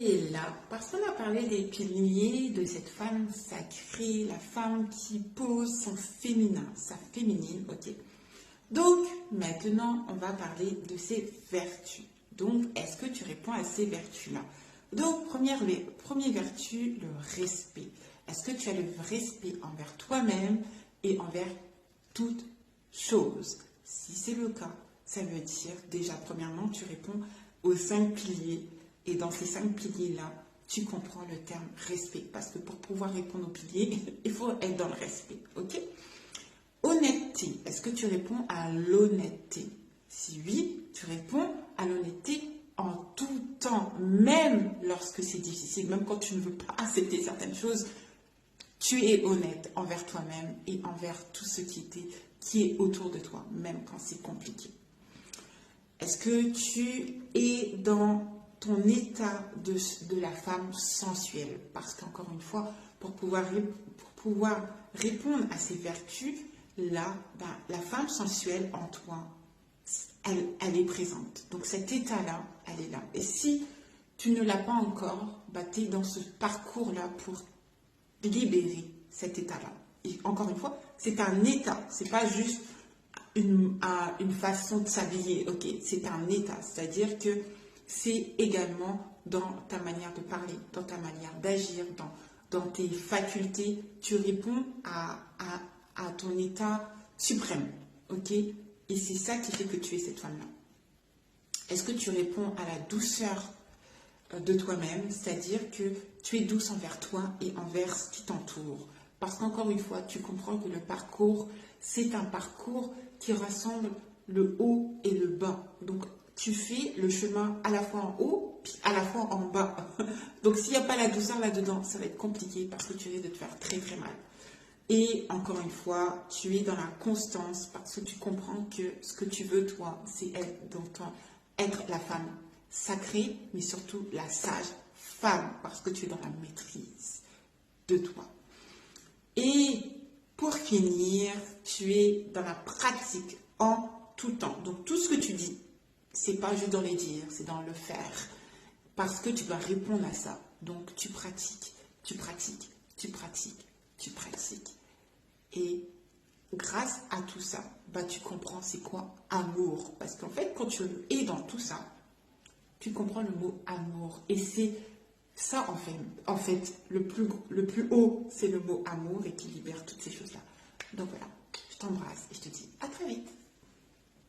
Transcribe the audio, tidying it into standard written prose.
Et là, parce qu'on a parlé des piliers de cette femme sacrée, la femme qui pose son féminin, sa féminine, ok. Donc, maintenant, on va parler de ses vertus. Donc, est-ce que tu réponds à ces vertus-là? Donc, première vertu, le respect. Est-ce que tu as le respect envers toi-même et envers toute chose? Si c'est le cas, ça veut dire, déjà, premièrement, tu réponds aux 5 piliers. Et dans ces 5 piliers-là, tu comprends le terme respect. Parce que pour pouvoir répondre aux piliers, il faut être dans le respect. Ok? Honnêteté. Est-ce que tu réponds à l'honnêteté? Si oui, tu réponds à l'honnêteté en tout temps. Même lorsque c'est difficile, même quand tu ne veux pas accepter certaines choses, tu es honnête envers toi-même et envers tout ce qui est autour de toi, même quand c'est compliqué. Est-ce que tu es dans ton état de la femme sensuelle? Parce qu'encore une fois, pour pouvoir répondre à ces vertus, là, la femme sensuelle en toi, elle est présente. Donc cet état-là, elle est là. Et si tu ne l'as pas encore, tu es dans ce parcours-là pour libérer cet état-là. Et encore une fois, c'est un état, c'est pas juste une façon de s'habiller, ok, c'est un état, c'est-à-dire que c'est également dans ta manière de parler, dans ta manière d'agir, dans tes facultés, tu réponds à ton état suprême, ok, et c'est ça qui fait que tu es cette femme-là. Est-ce que tu réponds à la douceur de toi-même, c'est-à-dire que tu es douce envers toi et envers ce qui t'entoure? Parce qu'encore une fois, tu comprends que le parcours, c'est un parcours qui rassemble le haut et le bas. Donc, tu fais le chemin à la fois en haut, puis à la fois en bas. Donc, s'il n'y a pas la douceur là-dedans, ça va être compliqué parce que tu risques de te faire très très mal. Et encore une fois, tu es dans la constance parce que tu comprends que ce que tu veux, toi, c'est être la femme sacrée, mais surtout la sage femme, parce que tu es dans la maîtrise de toi. Et pour finir, tu es dans la pratique en tout temps. Donc tout ce que tu dis, c'est pas juste dans les dire, c'est dans le faire. Parce que tu dois répondre à ça. Donc tu pratiques, tu pratiques, tu pratiques, tu pratiques. Et grâce à tout ça, tu comprends c'est quoi amour. Parce qu'en fait, quand tu es dans tout ça, tu comprends le mot amour. Et c'est ça, en fait le plus haut, c'est le mot amour et qui libère toutes ces choses-là. Donc voilà, je t'embrasse et je te dis à très vite.